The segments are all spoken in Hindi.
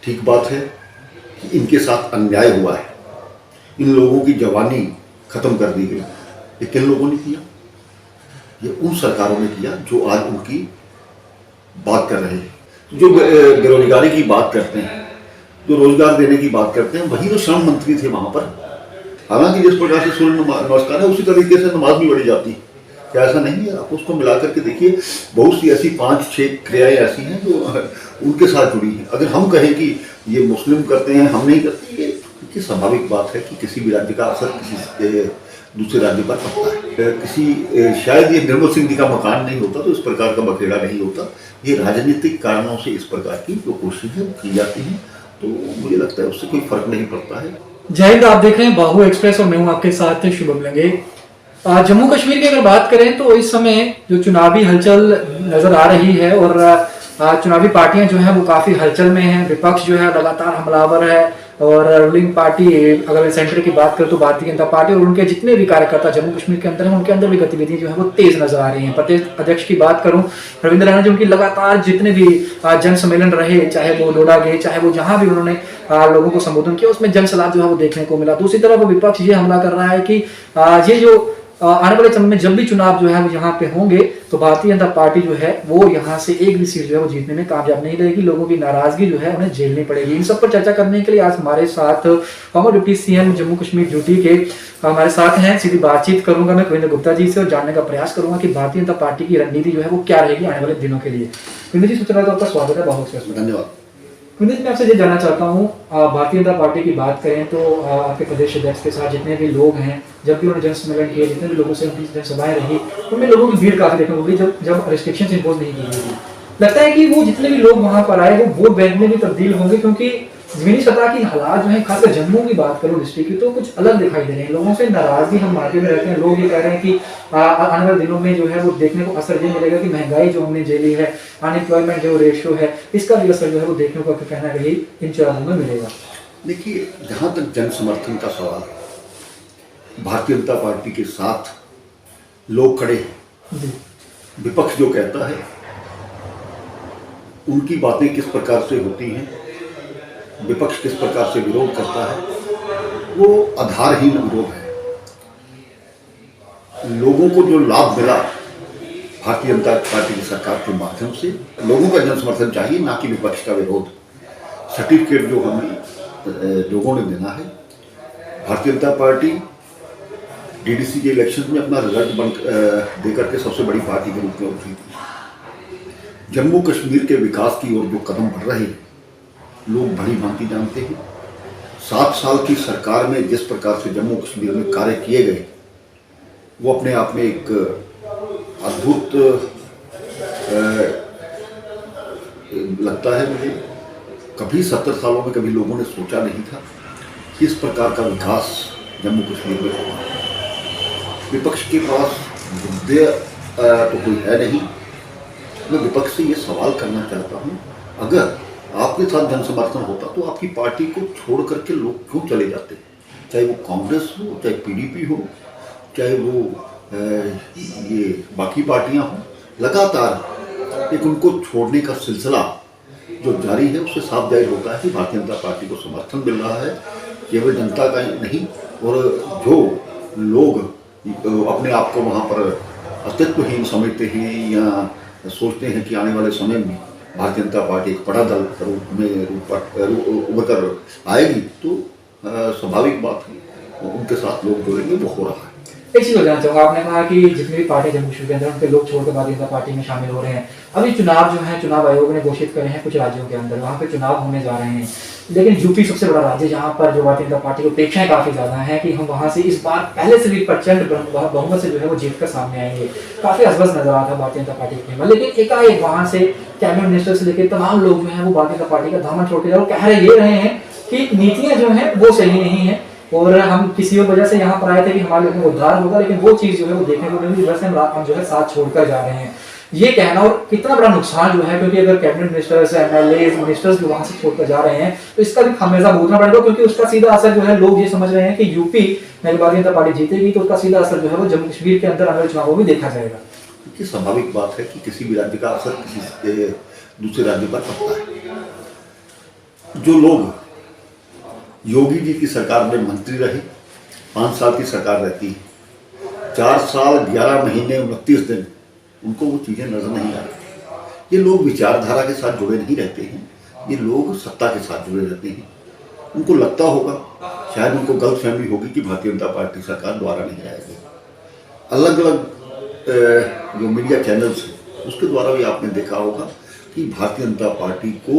ठीक बात है कि इनके साथ अन्याय हुआ है, इन लोगों की जवानी खत्म कर दी गई। ये किन लोगों ने किया? ये उन सरकारों ने किया जो आज उनकी बात कर रहे हैं। जो बेरोजगारी की बात करते हैं, जो रोजगार देने की बात करते हैं, वही तो श्रम मंत्री थे वहां पर। हालांकि जिस प्रकार से सूर्य नमस्कार है उसी तरीके से नमाज भी पढ़ी जाती है। क्या ऐसा नहीं है? आप उसको मिला करके देखिए, बहुत सी ऐसी 5-6 क्रियाएं ऐसी हैं जो उनके साथ जुड़ी हैं। अगर हम कहें कि ये मुस्लिम करते हैं, हम नहीं करते, ये स्वाभाविक बात है कि किसी भी राज्य का असर किसी दूसरे राज्य पर पड़ता है। शायद ये निर्मल सिंह जी का मकान नहीं होता तो इस प्रकार का बखेड़ा नहीं होता। ये राजनीतिक कारणों से इस प्रकार की जो कोशिशें की जाती हैं, तो मुझे लगता है उससे कोई फर्क नहीं पड़ता है। जय हिंद। आप देख रहे हैं बाहु एक्सप्रेस और मैं हूं आपके साथ शुभम लंगे। जम्मू कश्मीर की अगर बात करें तो इस समय जो चुनावी हलचल नजर आ रही है और चुनावी पार्टियां जो है वो काफी हलचल में हैं। विपक्ष जो है लगातार हमलावर है और रूलिंग पार्टी, अगर सेंटर की बात करें तो भारतीय जनता पार्टी और उनके जितने भी कार्यकर्ता जम्मू कश्मीर के अंदर हैं, उनके अंदर भी गतिविधियां जो है वो तेज नजर आ रही हैं। प्रदेश अध्यक्ष की बात करूं रविंद्र रैना जी, उनकी लगातार जितने भी जन सम्मेलन रहे, चाहे वो डोडा गए, चाहे वो जहां भी उन्होंने लोगों को संबोधन किया, उसमें जन सलाह जो है वो देखने को मिला। दूसरी तरफ विपक्ष ये हमला कर रहा है कि ये जो आने वाले समय में जब भी चुनाव जो है वो यहाँ पे होंगे तो भारतीय जनता पार्टी जो है वो यहाँ से एक भी सीट जो है वो जीतने में कामयाब नहीं रहेगी। लोगों की नाराजगी जो है उन्हें झेलनी पड़ेगी। इन सब पर चर्चा करने के लिए आज हमारे साथ farmer deputy CM Jammu Kashmir duty के हमारे साथ हैं। सीधी बातचीत करूंगा मैं कविंद्र गुप्ता जी से और जानने का प्रयास करूंगा कि भारतीय जनता पार्टी की रणनीति जो है वो क्या रहेगी आने वाले दिनों के लिए। कविंद्र जी, सबसे पहले तो आपका स्वागत है बाहु एक्सप्रेस में। धन्यवाद। कुंदन, मैं आपसे ये जानना चाहता हूँ, भारतीय जनता पार्टी की बात करें तो आपके प्रदेश अध्यक्ष के साथ जितने भी लोग हैं, जब भी उन्होंने जन सम्मेलन किए, जितने भी लोगों से उनकी जनसभाएं रही, उनमें लोगों की भीड़ काफी देखने को मिली जब रिस्ट्रिक्शंस इंपोज नहीं की गई थी। लगता है कि वो जितने भी लोग वहां पर आए वो वोट बैंक में भी तब्दील होंगे, क्योंकि जमीनी सतह की हालात जो है, खासकर जम्मू की बात करूं डिस्ट्रिक्ट की, तो कुछ अलग दिखाई दे रहे हैं। लोगों से नाराजगी हम मार्केट में रहते हैं, लोग ये कह रहे हैं कि आने वाले दिनों में जो है वो देखने को असर ये मिलेगा कि महंगाई जो हमने झेली है, अनएम्प्लॉयमेंट जो रेशियो है, इसका भी असर जो है वो देखने को कहना है इन चुनावों में मिलेगा। देखिए, जहां तक जन समर्थन का सवाल, भारतीय जनता पार्टी के साथ लोग खड़े हैं। विपक्ष जो कहता है, उनकी बातें किस प्रकार से होती हैं, विपक्ष किस प्रकार से विरोध करता है, वो आधारहीन विरोध है। लोगों को जो लाभ मिला भारतीय जनता पार्टी की सरकार के माध्यम से, लोगों का जन समर्थन चाहिए, ना कि विपक्ष का विरोध। सर्टिफिकेट जो हमें लोगों ने देना है, भारतीय जनता पार्टी डीडीसी के इलेक्शन में अपना रिजल्ट देकर के सबसे बड़ी पार्टी के रूप में उभरी थी। जम्मू कश्मीर के विकास की ओर जो कदम बढ़ रहे हैं, लोग भली भांति जानते हैं। 7 साल की सरकार में जिस प्रकार से जम्मू कश्मीर में कार्य किए गए, वो अपने आप में एक अद्भुत लगता है मुझे। कभी 70 सालों में कभी लोगों ने सोचा नहीं था कि इस प्रकार का विकास जम्मू कश्मीर में होगा। विपक्ष के पास मुद्दे तो कोई है नहीं। मैं विपक्ष से ये सवाल करना चाहता हूँ, अगर आपके साथ जन समर्थन होता तो आपकी पार्टी को छोड़ करके लोग क्यों चले जाते? चाहे वो कांग्रेस हो, चाहे पीडीपी हो, चाहे वो ये बाकी पार्टियां हों, लगातार एक उनको छोड़ने का सिलसिला जो जारी है, उससे साफ जाहिर होता है कि भारतीय जनता पार्टी को समर्थन मिल रहा है, केवल जनता का ही नहीं। और जो लोग अपने आप को वहाँ पर अस्तित्वहीन समझते हैं या सोचते हैं कि आने वाले समय में भारतीय जनता पार्टी एक बड़ा दल रूप में उभर कर आएगी, तो स्वाभाविक बात है उनके साथ लोग जुड़ेंगे, वो हो रहा है। एक चीज जानना चाहूंगा, आपने कहा कि जितनी भी पार्टी जम्मू कश्मीर के अंदर उनके लोग छोड़कर भारतीय जनता पार्टी में शामिल हो रहे हैं। अभी चुनाव जो है, चुनाव आयोग ने घोषित करे हैं कुछ राज्यों के अंदर, वहाँ पे चुनाव होने जा रहे हैं, लेकिन यूपी सबसे बड़ा राज्य जहाँ पर जो भारतीय जनता पार्टी की अपेक्षाएं काफी ज्यादा है कि हम वहां से इस बार पहले से भी प्रचंड बहुमत से जो है वो जीत कर सामने आएंगे। काफी असबस नजर आ रहा था भारतीय जनता पार्टी के, लेकिन एकाएक वहां से कैबिनेट मिनिस्टर से लेकर तमाम लोग जो है वो भारतीय जनता पार्टी का दामन छोड़ के जा रहे हैं। कह रहे हैं कि नीतियां जो है वो सही नहीं है और हम किसी और वजह से यहाँ पर आए थे कि हमारे लोगों को उद्धार होगा, लेकिन वो चीज जो है वो देखने को नहीं मिली, वजह से हम जो है साथ छोड़कर जा रहे हैं। ये कहना और कितना बड़ा नुकसान जो है, क्योंकि अगर कैबिनेट मिनिस्टर्स, एमएलए मिनिस्टर्स जो वहां से छोड़कर जा रहे हैं तो इसका भी खामियाजा भुगतना पड़ेगा, क्योंकि उसका सीधा असर जो है, लोग ये समझ रहे हैं कि यूपी में भारतीय जनता पार्टी जीतेगी तो उसका सीधा असर जो है वो जम्मू कश्मीर के अंदर आने वाले चुनावों में देखा जाएगा। क्योंकि स्वाभाविक बात है कि किसी भी राज्य का असर किसी दूसरे राज्य पर पड़ता है। जो लोग योगी जी की सरकार में मंत्री रहे, 5 साल की सरकार रहती है, 4 साल 11 महीने 29 दिन उनको वो चीज़ें नजर नहीं आ रही। ये लोग विचारधारा के साथ जुड़े नहीं रहते हैं, ये लोग सत्ता के साथ जुड़े रहते हैं। उनको लगता होगा, शायद उनको गलतफहमी होगी कि भारतीय जनता पार्टी सरकार द्वारा नहीं आएगी। अलग अलग जो मीडिया चैनल्स हैं उसके द्वारा भी आपने देखा होगा कि भारतीय जनता पार्टी को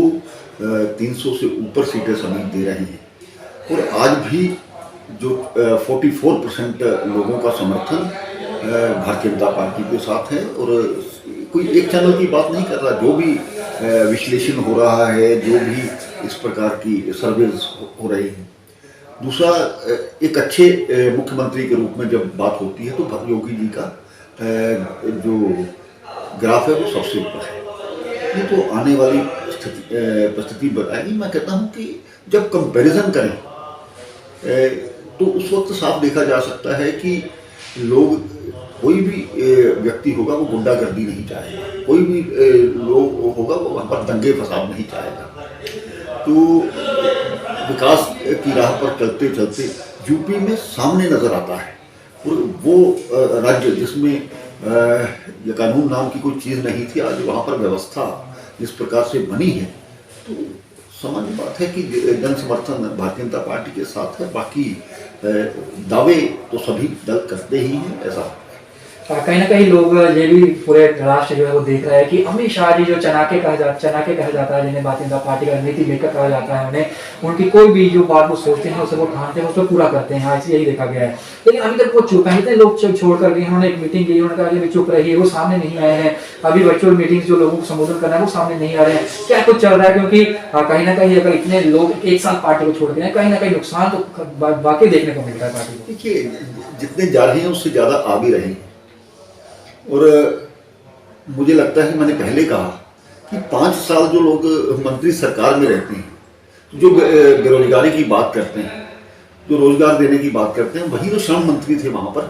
300 से ऊपर सीटें समेत दे रहे हैं, और आज भी जो 44% लोगों का समर्थन भारतीय जनता पार्टी के साथ है। और कोई एक चैनल की बात नहीं कर रहा, जो भी विश्लेषण हो रहा है, जो भी इस प्रकार की सर्वेज हो रही हैं। दूसरा, एक अच्छे मुख्यमंत्री के रूप में जब बात होती है तो योगी जी का जो ग्राफ है वो सबसे ऊपर है। ये तो आने वाली परिस्थिति बताएगी। मैं कहता हूँ कि जब कंपैरिजन करें तो उस वक्त साफ देखा जा सकता है कि लोग, कोई भी व्यक्ति होगा वो गुंडागर्दी नहीं चाहेगा, कोई भी लोग होगा वो वहाँ पर दंगे फसाद नहीं चाहेगा। तो विकास की राह पर चलते चलते यूपी में सामने नजर आता है, और वो राज्य जिसमें ये कानून नाम की कोई चीज़ नहीं थी, आज वहाँ पर व्यवस्था जिस प्रकार से बनी है, तो सामान्य बात है कि जन समर्थन भारतीय जनता पार्टी के साथ है। बाकी दावे तो सभी दल करते ही हैं। ऐसा कहीं ना कहीं लोग ये भी पूरे राष्ट्र जो है वो देख रहा है कि अमित शाह जी जो चनाके कहा जाता है, जिन्हें भारतीय जनता पार्टी का नीति लेकर कहा जाता है, उन्हें उनकी कोई भी जो बात वो सोचते हैं उसे वो ठानते हैं, उसको पूरा करते हैं। ऐसे यही देखा गया है। लेकिन अभी तक वो चुप है, इतने लोग छोड़ कर गए। उन्होंने एक मीटिंग की, उन्होंने कहा कि चुप रहिए, वो सामने नहीं आए हैं। अभी वर्चुअल मीटिंग जो लोगों को संबोधन करना है वो सामने नहीं आ रहे हैं। क्या कुछ चल रहा है? क्योंकि कहीं ना कहीं अगर इतने लोग एक साथ पार्टी को छोड़ गए, कहीं ना कहीं नुकसान तो वाकई देखने को मिल रहा है पार्टी को। देखिए, जितने जा रहे हैं उससे ज़्यादा आ भी रहे हैं। और मुझे लगता है, मैंने पहले कहा कि 5 साल जो लोग मंत्री सरकार में रहते हैं, जो बेरोजगारी की बात करते हैं, जो रोजगार देने की बात करते हैं, वही तो श्रम मंत्री थे वहाँ पर।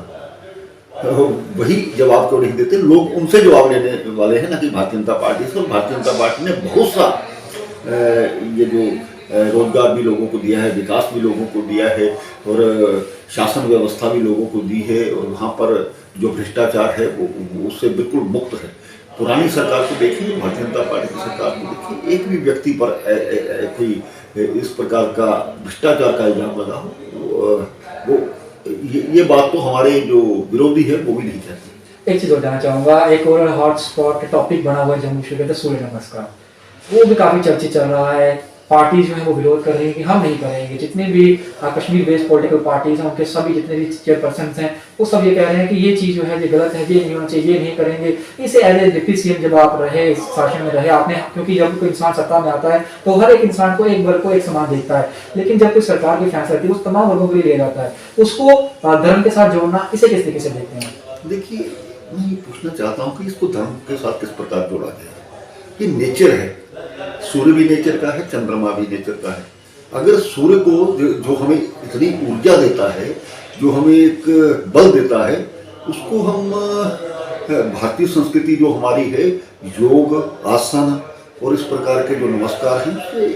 वही जवाब क्यों नहीं देते? लोग उनसे जवाब लेने वाले हैं ना, कि भारतीय जनता पार्टी से। और भारतीय जनता पार्टी ने बहुत सा ये जो रोजगार भी लोगों को दिया है, विकास भी लोगों को दिया है, और शासन व्यवस्था भी लोगों को दी है। और वहाँ पर जो भ्रष्टाचार है वो उससे बिल्कुल मुक्त है। पुरानी सरकार को देखिए, भारतीय जनता पार्टी की सरकार को देखिए, एक भी व्यक्ति पर कोई इस प्रकार का भ्रष्टाचार का इल्जाम लगा हो, वो ये बात तो हमारे जो विरोधी है वो भी नहीं कहते। एक चीज और जानना चाहूंगा, एक और हॉटस्पॉट टॉपिक बना हुआ है जम्मू कश्मीर का, सूर्य नमस्कार। वो भी काफी चर्चित चल रहा है। पार्टी जो है वो विरोध कर रही है कि हम नहीं करेंगे। जितने भी कश्मीर बेस्ड पॉलिटिकल पार्टीज हैं, उनके सभी जितने भी चेयरपर्सन हैं, वो सब ये कह रहे हैं कि ये चीज़ जो है ये गलत है, ये नहीं होना चाहिए, ये नहीं करेंगे। इसे एज ए डिप्टी सीएम जब आप रहे, इस शासन में रहे आपने, क्योंकि जब कोई इंसान सत्ता में आता है तो हर एक इंसान को, एक वर्ग को एक समान देखता है। लेकिन जब कोई सरकार की फैसला आती है, उस तमाम वर्गों के लिए लिया जाता है। उसको धर्म के साथ जोड़ना, इसे किस तरीके से देखते हैं? देखिए, मैं ये पूछना चाहता हूँ कि इसको धर्म के साथ किस प्रकार जोड़ा गया। ये नेचर है, सूर्य भी नेचर का है, चंद्रमा भी नेचर का है। अगर सूर्य को जो हमें इतनी ऊर्जा देता है, जो हमें एक बल देता है, उसको हम भारतीय संस्कृति जो हमारी है, योग, आसन और इस प्रकार के जो नमस्कार हैं, उससे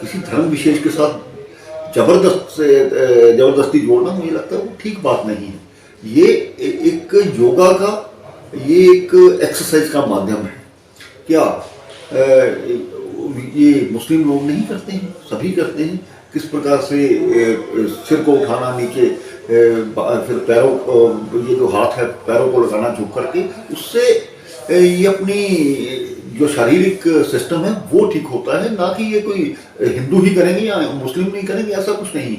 किसी धर्म विशेष के साथ जबरदस्ती जोड़ना, मुझे लगता है वो ठीक बात नहीं है। ये एक योगा का, ये एक एक्सरसाइज का माध्यम है। क्या ये मुस्लिम लोग नहीं करते हैं? सभी करते हैं। किस प्रकार से सिर को उठाना नीचे, फिर पैरों, ये जो हाथ है पैरों को लगाना झुक करके, उससे ये अपनी जो शारीरिक सिस्टम है वो ठीक होता है। ना कि ये कोई हिंदू ही करेंगे या मुस्लिम नहीं करेंगे, ऐसा कुछ नहीं।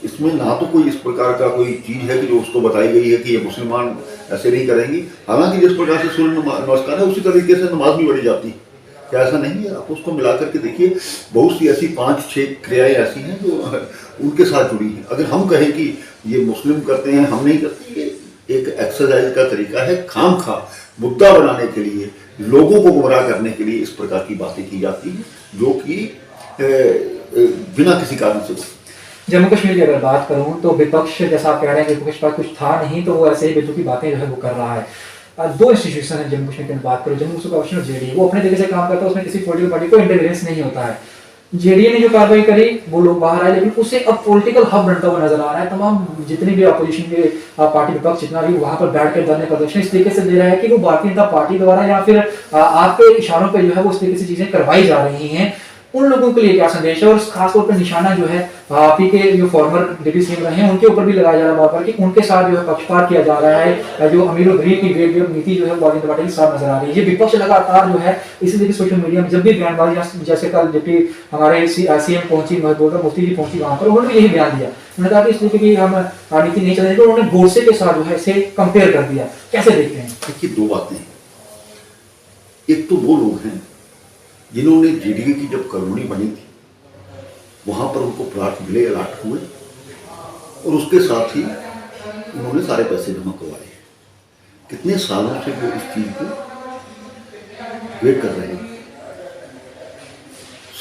इसमें ना तो कोई इस प्रकार का कोई चीज़ है कि जो उसको बताई गई है कि ये मुसलमान ऐसे नहीं करेंगे। हालांकि जिस प्रकार से सूर्य नमस्कार है, उसी तरीके से नमाज भी पढ़ी जाती है। क्या ऐसा नहीं है? आप उसको मिला करके देखिए, बहुत सी ऐसी 5-6 क्रियाएं ऐसी हैं जो उनके साथ जुड़ी हैं। अगर हम कहें कि ये मुस्लिम करते हैं, हम नहीं करते, ये एक एक्सरसाइज का तरीका है। खामखा मुद्दा बनाने के लिए, लोगों को गुमराह करने के लिए इस प्रकार की बातें की जाती हैं, जो कि बिना किसी कारण से। जम्मू कश्मीर की अगर बात करूं तो विपक्ष, जैसा आप कह रहे हैं कि विपक्ष पास कुछ था नहीं, तो वो ऐसे ही बेतुकी बातें जो है वो कर रहा है। 2 इंस्टीट्यूशन है जम्मू कश्मीर की बात करो, जम्मू कश्मीर और जेडीयू, वो अपने तरीके से काम करता है, उसमें किसी पॉलिटिकल पार्टी को इंटरफेरेंस नहीं होता है। जेडीए ने जो कार्रवाई करी वो लोग बाहर आए, लेकिन उसे अब पॉलिटिकल हब बनता हुआ नजर आ रहा है। तमाम जितने भी अपोजिशन के पार्टी विपक्ष जितना भी वहां पर बैठ कर धरने प्रदर्शन इस तरीके से दे रहा है कि वो भारतीय जनता पार्टी द्वारा या फिर आपके इशारों पर जो है वो इस तरीके से चीजें करवाई जा रही हैं। उन लोगों के लिए क्या संदेश है, और खासतौर पर निशाना जो है आप ही के जो फॉर्मर डिप्टी सीएम रहे हैं उनके ऊपर भी लगाया जा रहा है बार बार कि उनके साथ जो है पक्षपात किया जा रहा है। जो अमीर और गरीब की ग्रेड नीति जो है वो भारतीय जनता पार्टी के साथ नजर आ रही है। ये विपक्ष लगातार जो है इसीलिए सोशल मीडिया में जब भी बयानबाजी, जैसे कल डिप्टी हमारे सीएम पहुंची महबूबा मुफ्ती जी पहुंची वहां पर, उन्होंने यही बयान दिया। उन्होंने कहा कि इस तरीके की हम नीति नहीं चलेगी। उन्होंने गोडसे के साथ जो है इसे कंपेयर कर दिया। कैसे देखते हैं? देखिए, दो बातें। एक तो वो लोग हैं जिन्होंने जेडीए की जब कॉलोनी बनी थी वहां पर उनको प्लाट मिले, अलाट हुए, और उसके साथ ही उन्होंने सारे पैसे जमा करवाए। कितने सालों से वो इस चीज को वेट कर रहे हैं।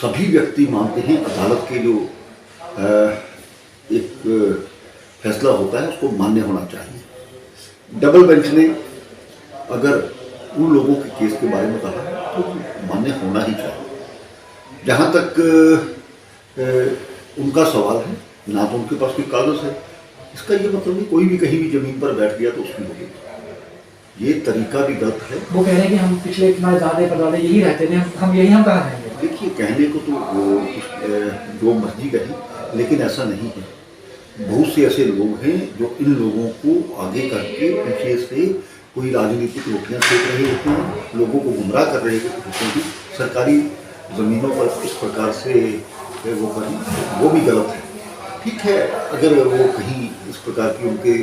सभी व्यक्ति मानते हैं अदालत के जो एक फैसला होता है उसको मान्य होना चाहिए। डबल बेंच ने अगर उन लोगों के केस के बारे में कहा तो मान्य होना ही चाहिए। जहां तक उनका सवाल है, ना तो उनके पास कोई कागज है, इसका ये मतलब नहीं कोई भी कहीं भी जमीन पर बैठ गया तो उसकी होगी। ये तरीका भी गलत है। वो कह रहे हैं कि हम पिछले इतना ज़्यादा परदादे यही रहते थे, हम यही हम कहाँ रहेंगे। देखिए, कहने को तो जो मर्जी कहे, लेकिन ऐसा नहीं है। बहुत से ऐसे लोग हैं जो इन लोगों को आगे करके पीछे से कोई राजनीतिक रोटियां सेक रहे होते हैं, लोगों को गुमराह कर रहे होते हैं। सरकारी ज़मीनों पर इस प्रकार से वो करें, वो भी गलत है। ठीक है, अगर वो कहीं इस प्रकार की उनके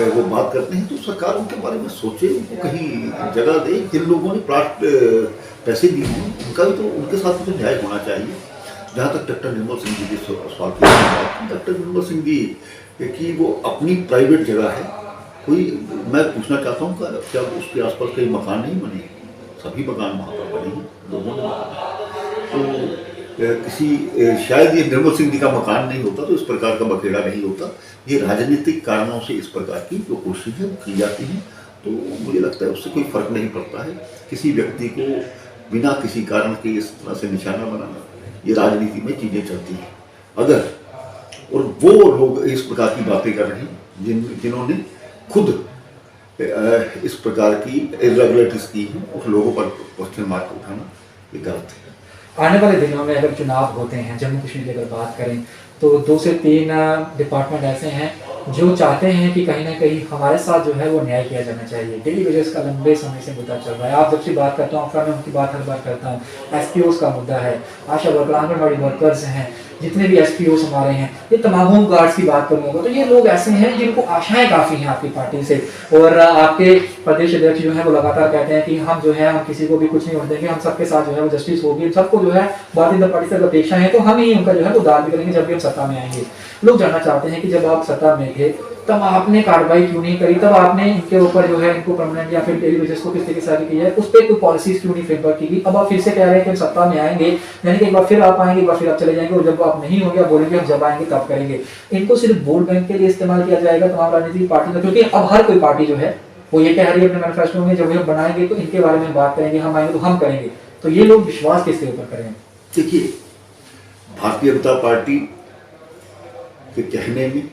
वो बात करते हैं तो सरकार उनके बारे में सोचे, उनको कहीं जगह दे। जिन लोगों ने प्लाट पैसे दिए हैं उनका भी तो उनके साथ तो न्याय होना चाहिए। जहाँ तक डॉक्टर निर्मल सिंह जी के सवाल की बात की, डॉक्टर निर्मल सिंह जी की वो अपनी प्राइवेट जगह है, कोई मैं पूछना चाहता हूँ क्या उसके आसपास कई मकान नहीं बने? सभी मकान वहाँ पर बने हैं, लोगों ने। तो किसी शायद ये निर्मल सिंह जी का मकान नहीं होता तो इस प्रकार का बखेड़ा नहीं होता। ये राजनीतिक कारणों से इस प्रकार की जो कोशिशें की जाती हैं, तो मुझे लगता है उससे कोई फर्क नहीं पड़ता है। किसी व्यक्ति को बिना किसी कारण के इस तरह से निशाना बनाना, ये राजनीति में चीज़ें चलती हैं। अगर और वो लोग इस प्रकार की बातें कर रहे हैं जिन्होंने खुद इस प्रकार की इरेगुलरिटीज की हैं, उस लोगों पर क्वेश्चन मार्क उठाना ये गलत है। आने वाले दिनों में अगर चुनाव होते हैं जम्मू कश्मीर की अगर बात करें तो 2 से 3 डिपार्टमेंट ऐसे हैं जो चाहते हैं कि कहीं ना कहीं हमारे साथ जो है वो न्याय किया जाना चाहिए। डेली वेजेस का लंबे समय से मुद्दा चल रहा है। आप जब से बात करता हूँ मैं उनकी बात हर बार करता हूँ। एसपीओस का मुद्दा है, आशा वर्कर, आंगनबाड़ी वर्कर्स हैं, जितने भी एसपीओस हमारे हैं, ये तमाम होम गार्ड्स की बात करूँगा तो ये लोग ऐसे हैं जिनको आशाएं काफ़ी हैं आपकी पार्टी से। और आपके प्रदेश अध्यक्ष जो है वो लगातार कहते हैं कि हम जो है हम किसी को भी कुछ नहीं होने देंगे, हम सबके साथ जो है वो जस्टिस होगी, सबको जो है भारतीय जनता पार्टी से अपेक्षा है तो हम ही उनका जो है वो दाद भी करेंगे जब भी हम सत्ता में आएंगे। लोग जानना चाहते हैं कि जब आप सत्ता में थे तब आपने कार्रवाई क्यों नहीं करी, तब आपने इनके ऊपर जो है इनको परमानेंट या फिर डेली बेसिस को किस तरीके से आगे की है, उस पर कोई पॉलिसीज क्यों नहीं फ्रेमवर्क की गई। अब आप फिर से कह रहे हैं कि हम सत्ता में आएंगे, यानी कि एक बार फिर आप आएंगे, एक बार फिर आप चले जाएंगे, और जब आप नहीं होंगे आप बोलेंगे हम जब आएंगे तब करेंगे। इनको सिर्फ वोट बैंक के लिए इस्तेमाल किया जाएगा तमाम राजनीतिक पार्टी में, क्योंकि अब हर कोई पार्टी जो है वो ये कह रही है अपने मैनिफेस्टो में जब हम बनाएंगे तो इनके बारे में बात करेंगे, हम आएंगे तो हम करेंगे। तो ये लोग विश्वास किसके ऊपर करेंगे? देखिए, भारतीय जनता पार्टी के कहने में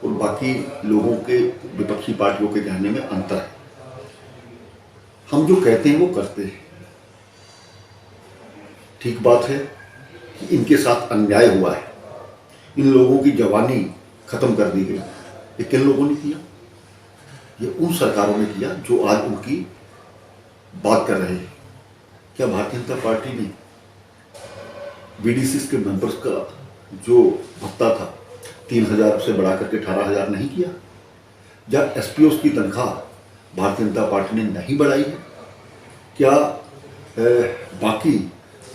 और बाकी लोगों के विपक्षी पार्टियों के कहने में अंतर है। हम जो कहते हैं वो करते हैं। ठीक बात है कि इनके साथ अन्याय हुआ है, इन लोगों की जवानी खत्म कर दी गई। ये किन लोगों ने किया? ये उन सरकारों ने किया जो आज उनकी बात कर रहे हैं। क्या भारतीय जनता पार्टी ने बीडीसी के मेंबर्स का जो भत्ता था 3,000 से बढ़ा करके 18,000 नहीं किया? जब एसपीओस की तनख्वाह भारतीय जनता पार्टी ने नहीं बढ़ाई है? क्या बाकी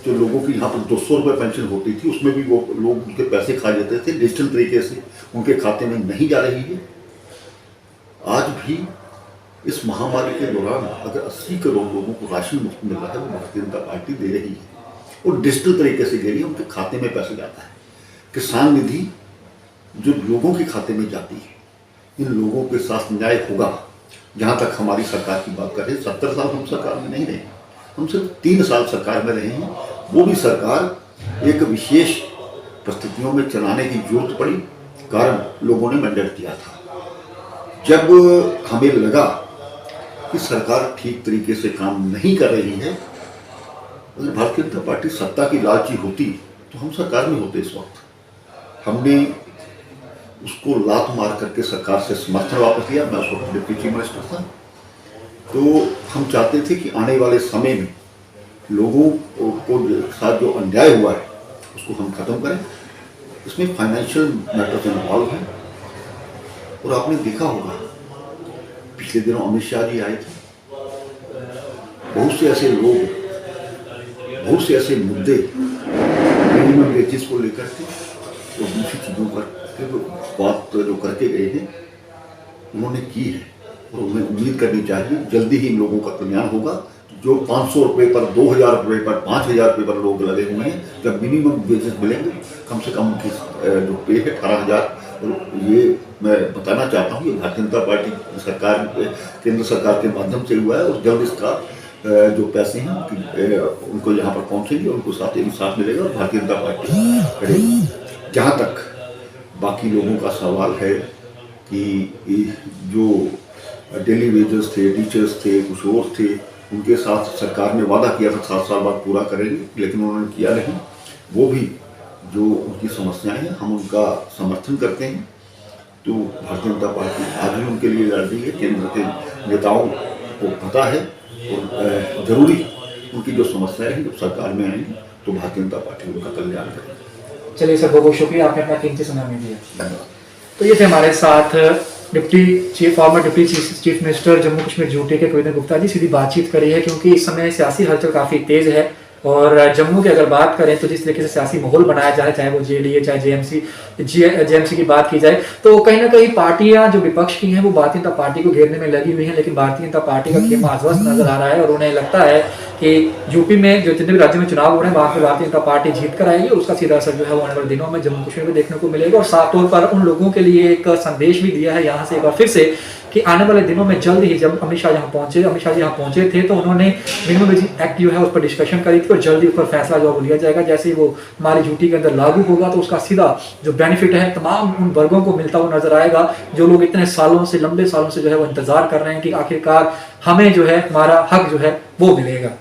जो लोगों की यहाँ पर 200 रुपये पेंशन होती थी उसमें भी वो लोग उनके पैसे खा जाते थे, डिजिटल तरीके से उनके खाते में नहीं जा रही है? आज भी इस महामारी के दौरान अगर 80 करोड़ लोगों को राशन मुफ्त मिल रहा है वो भारतीय जनता पार्टी दे रही है, और डिजिटल तरीके से दे रही है, उनके खाते में पैसे जाता है। किसान निधि जो लोगों के खाते में जाती है, इन लोगों के साथ न्याय होगा। जहाँ तक हमारी सरकार की बात करें, 70 साल हम सरकार में नहीं रहे, हम सिर्फ 3 साल सरकार में रहे हैं। वो भी सरकार एक विशेष परिस्थितियों में चलाने की जरूरत पड़ी, कारण लोगों ने मैंडेट दिया था। जब हमें लगा कि सरकार ठीक तरीके से काम नहीं कर रही है, अगर भारतीय जनता पार्टी सत्ता की लालची होती तो हम सरकार में होते इस वक्त। हमने उसको लात मार करके सरकार से समर्थन वापस लिया। मैं उस वक्त डिप्टी चीफ मिनिस्टर था। तो हम चाहते थे कि आने वाले समय में लोगों को साथ जो अन्याय हुआ है उसको हम खत्म करें। इसमें फाइनेंशियल मैटर्स इन्वॉल्व हैं। और आपने देखा होगा पिछले दिनों अमित शाह जी आए थे। बहुत से ऐसे लोग, बहुत से ऐसे मुद्दे मिनिमम वेजेस को लेकर के और दूसरी चीज़ों पर बात जो करके गए हैं उन्होंने की है। और उन्हें उम्मीद करनी चाहिए जल्दी ही इन लोगों का कल्याण होगा। जो 500 रुपये पर, 2000 रुपये पर, 5000 रुपये पर लोग लगे हुए हैं, जब मिनिमम वेजेस मिलेंगे, कम से कम उनकी जो पे है 18,000। और ये मैं बताना चाहता हूँ, ये भारतीय जनता पार्टी सरकार, केंद्र सरकार के माध्यम से हुआ है। और जल्द इसका जो पैसे हैं उनको यहाँ पर पहुँचेंगे, उनको साथ इंसाफ मिलेगा और भारतीय जनता पार्टी करेगी। जहाँ तक बाकी लोगों का सवाल है कि जो डेली वेजेस थे, टीचर्स थे, कुछ और थे, उनके साथ सरकार ने वादा किया था 7 साल बाद पूरा करेंगे, लेकिन उन्होंने किया नहीं। वो भी जो उनकी समस्याएं हैं हम उनका समर्थन करते हैं। तो भारतीय जनता पार्टी आज भी उनके लिए लड़ रही है। केंद्र के नेताओं को पता है और जरूरी उनकी जो समस्याएं हैं जब सरकार में आएंगी तो भारतीय जनता पार्टी उनका कल्याण करेगी। चलिए सर, बहुत बहुत शुक्रिया, आपने अपना कीमती समय में दिया। धन्यवाद। तो ये थे हमारे साथ farmer deputy chief minister Jammu Kashmir UT के कविंदर गुप्ता जी। सीधी बातचीत करी है क्योंकि इस समय सियासी हलचल काफ़ी तेज़ है। और जम्मू की अगर बात करें तो जिस तरीके से सियासी माहौल बनाया जाए, चाहे वो जेडीए चाहे जेएमसी की बात की जाए, तो कहीं ना कहीं पार्टियां जो विपक्ष की हैं वो भारतीय जनता पार्टी को घेरने में लगी हुई हैं। लेकिन भारतीय जनता पार्टी का खेमा अध्वस्त नजर आ रहा है और उन्हें लगता है कि यूपी में जो जितने भी राज्यों में चुनाव हो रहे हैं वहाँ पर भारतीय जनता पार्टी जीत कर आएगी और उसका सीधा असर जो है वो आने वाले दिनों में जम्मू कश्मीर में देखने को मिलेगा। और साफ तौर पर उन लोगों के लिए एक संदेश भी दिया है यहाँ से एक बार फिर से कि आने वाले दिनों में जल्द ही, जब अमित शाह जी यहाँ पहुंचे थे तो उन्होंने मिनिमम वेज एक्ट जो है उस पर डिस्कशन करी थी और जल्दी उस पर फैसला जो है लिया जाएगा। जैसे ही वो हमारी यूटी के अंदर लागू होगा तो उसका सीधा जो बेनिफिट है तमाम उन वर्गों को मिलता हुआ नजर आएगा जो लोग इतने सालों से, लंबे सालों से जो है वो इंतजार कर रहे हैं कि आखिरकार हमें जो है हमारा हक जो है वो मिलेगा।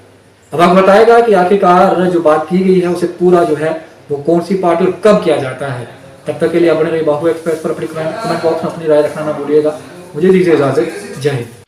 अब हक बताएगा कि आखिरकार जो बात की गई है उसे पूरा जो है वो कौन सी पार्टी और कब किया जाता है। तब तक के लिए आप बने रहिए बाहु एक्सप्रेस पर। अपनी कमेंट बॉक्स में अपनी राय रखना ना भूलिएगा। मुझे दीजिए इजाजत। जय हिंद।